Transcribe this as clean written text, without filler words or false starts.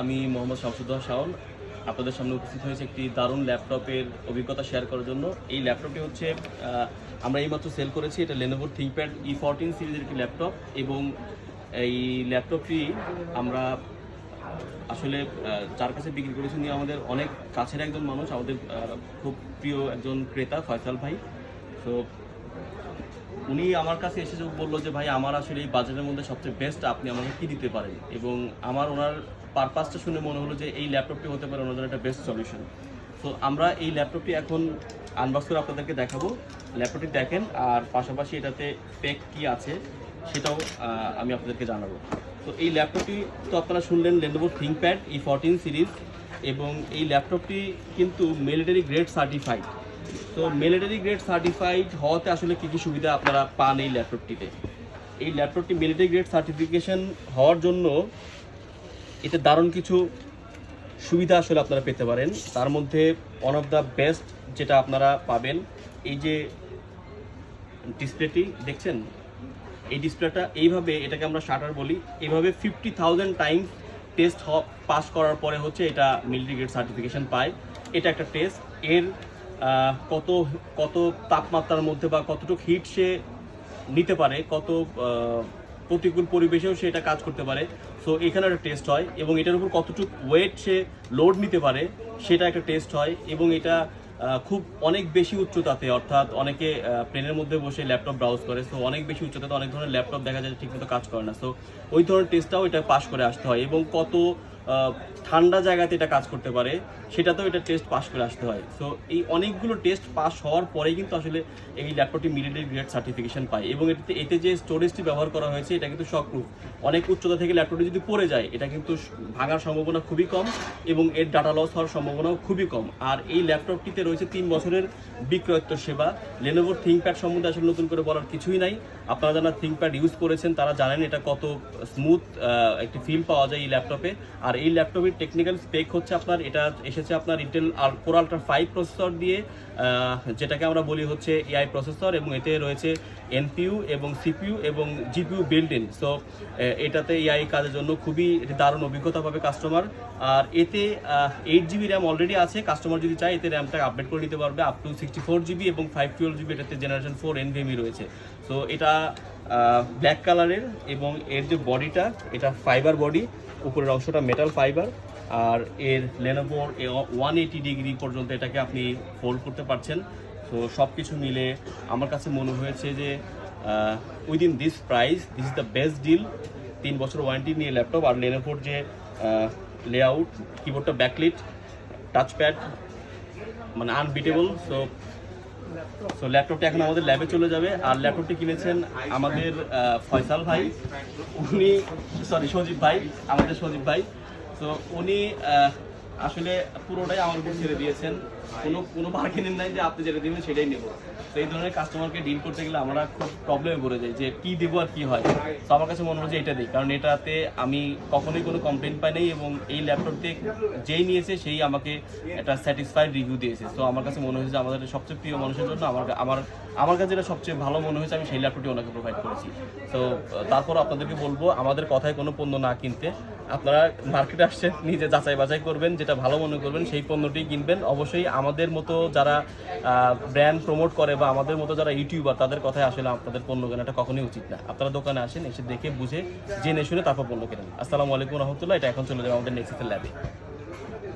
আমি মোহাম্মদ শামসুদ্দোহা শাওন আপনাদের সামনে উপস্থিত হয়েছে একটি দারুণ ল্যাপটপের অভিজ্ঞতা শেয়ার করার জন্য। এই ল্যাপটপটি হচ্ছে আমরা এইমাত্র সেল করেছি। এটা Lenovo ThinkPad E14 সিরিজের একটি ল্যাপটপ এবং এই ল্যাপটপটি আমরা আসলে যার কাছে বিক্রি করেছি উনি আমাদের অনেক কাছের একজন মানুষ, আমাদের খুব প্রিয় একজন ক্রেতা ফয়সাল ভাই। তো উনি আমার কাছে এসে বললো যে ভাই আমার আসলে এই বাজেটের মধ্যে সবচেয়ে বেস্ট আপনি আমাকে কী দিতে পারেন, এবং আমার ওনার পারপাসটা শুনে মনে হলো যে এই ল্যাপটপটি হতে পারে ওনার জন্য একটা বেস্ট সলিউশন। তো আমরা এই ল্যাপটপটি এখন আনবক্স করে আপনাদেরকে দেখাবো। ল্যাপটপটি দেখেন, আর পাশাপাশি এটাতে স্পেক কী আছে সেটাও আমি আপনাদেরকে জানাবো। তো এই ল্যাপটপটি তো আপনারা শুনলেন Lenovo ThinkPad E14 সিরিজ, এবং এই ল্যাপটপটি কিন্তু মিলিটারি গ্রেড সার্টিফাইড। তো মিলিটারি গ্রেড সার্টিফাইড হওয়াতে আসলে কী কী সুবিধা আপনারা পান এই ল্যাপটপটিতে। এই ল্যাপটপটি মিলিটারি গ্রেড সার্টিফিকেশন হওয়ার জন্য এতে দারুণ কিছু সুবিধা আসলে আপনারা পেতে পারেন। তার মধ্যে ওয়ান অফ দ্য বেস্ট যেটা আপনারা পাবেন, এই যে ডিসপ্লেটি দেখছেন, এই ডিসপ্লেটা এইভাবে, এটাকে আমরা শাটার বলি, এইভাবে 50,000 টাইমস টেস্ট পাস করার পরে হচ্ছে এটা মিলিটারি গ্রেড সার্টিফিকেশন পায়। এটা একটা টেস্ট। এর কত কত তাপমাত্রার মধ্যে বা কতটুকু হিট সে নিতে পারে, কত প্রতিকূল পরিবেশেও সে এটা কাজ করতে পারে, সো এখানে একটা টেস্ট হয়। এবং এটার উপর কতটুকু ওয়েট সে লোড নিতে পারে সেটা একটা টেস্ট হয়। এবং এটা খুব অনেক বেশি উচ্চতাতে, অর্থাৎ অনেকে প্লেনের মধ্যে বসে ল্যাপটপ ব্রাউজ করে, সো অনেক বেশি উচ্চতাতে অনেক ধরনের ল্যাপটপ দেখা যায় ঠিকমতো কাজ করে না, সো ওই ধরনের টেস্টটাও এটা পাস করে আসতে হয়। এবং কত ঠান্ডা জায়গাতে এটা কাজ করতে পারে সেটাতেও এটা টেস্ট পাস করে আসতে হয়। সো এই অনেকগুলো টেস্ট পাস হওয়ার পরেই কিন্তু আসলে এই ল্যাপটপটি মিলিটারি গ্রেড সার্টিফিকেশন পায়। এবং এতে যে স্টোরেজটি ব্যবহার করা হয়েছে এটা কিন্তু শকপ্রুফ। অনেক উচ্চতা থেকে ল্যাপটপটি যদি পড়ে যায় এটা কিন্তু ভাঙার সম্ভাবনা খুবই কম, এবং এর ডাটা লস হওয়ার সম্ভাবনাও খুবই কম। আর এই ল্যাপটপটিতে রয়েছে 3 বছরের বিক্রয়োত্তর সেবা। Lenovo ThinkPad সম্বন্ধে আসলে নতুন করে বলার কিছুই নাই। আপনারা যারা ThinkPad ইউজ করেছেন তারা জানেন এটা কত স্মুথ একটি ফিল পাওয়া যায় এই ল্যাপটপে। আর এই ল্যাপটপের টেকনিক্যাল স্পেক হচ্ছে আপনার, এটা এসেছে আপনার Intel Core Ultra 5 প্রসেসর দিয়ে, যেটাকে আমরা বলি হচ্ছে AI প্রসেসর, এবং এতে রয়েছে NPU এবং CPU এবং GPU বিল্ট ইন। সো এটাতে AI কাজের জন্য খুবই দারুণ অভিজ্ঞতা পাবে কাস্টমার। আর এতে 8GB র্যাম অলরেডি আছে, কাস্টমার যদি চায় এতে র্যামটা আপডেট করে নিতে পারবে আপ টু 64GB, এবং 512GB এটাতে জেনারেশন 4 NVMe রয়েছে। সো এটা ব্ল্যাক কালারের, এবং এর যে বডিটা এটা ফাইবার বডি, উপরের অংশটা মেটাল ফাইবার। আর এর Lenovo 180 ডিগ্রি পর্যন্ত এটাকে আপনি ফোল্ড করতে পারছেন। তো সব কিছু মিলে আমার কাছে মনে হয়েছে যে within this price this is the best deal. 3 বছর ওয়ারেন্টি নিয়ে ল্যাপটপ, আর Lenovoর যে লেআউট, কিবোর্ডটা ব্যাকলিট, টাচপ্যাড মানে আনবিটেবল। সো ল্যাপটপটা এখন আমাদের ল্যাবে চলে যাবে। আর ল্যাপটপটি কিনেছেন আমাদের ফয়সাল ভাই, উনি সজীব ভাই, আমাদের সজীব ভাই। তো উনি আসলে পুরোটাই আমার উপর ছেড়ে দিয়েছেন, কোনো বার্গেনিং নাই যে আপনি যেটা দেবেন সেটাই নেব। তো এই ধরনের কাস্টমারকে ডিল করতে গেলে আমরা খুব প্রবলেমে পড়ে যাই যে কী দেবো আর কী হয়। তো আমার কাছে মনে হয় যে এটা দিই, কারণ এটাতে আমি কখনোই কোনো কমপ্লেন পাই নাই, এবং এই ল্যাপটপটি যেই নিয়েছে সেই আমাকে একটা স্যাটিসফাইড রিভিউ দিয়েছে। তো আমার কাছে মনে হয়েছে যে আমাদের সবচেয়ে প্রিয় মানুষের জন্য আমার কাছে যেটা সবচেয়ে ভালো মনে হয়েছে আমি সেই ল্যাপটপটি ওনাকে প্রোভাইড করেছি। তো তারপর আপনাদেরকে বলবো আমাদের কথায় কোনো পণ্য না কিনতে, আপনারা মার্কেটে আসছেন নিজে যাচাই বাছাই করবেন, যেটা ভালো মনে করবেন সেই পণ্যটি কিনবেন। অবশ্যই আমাদের মতো যারা ব্র্যান্ড প্রমোট করে বা আমাদের মতো যারা ইউটিউবার তাদের কথায় আসলে আপনাদের পণ্য কেনাটা কখনোই উচিত না। আপনারা দোকানে আসেন, এসে দেখে বুঝে জেনে শুনে তারপর পণ্য কেনেন। আসসালামু আলাইকুম রহমতুল্লাহ। এটা এখন চলে যাবে আমাদের নেক্সট ল্যাবে।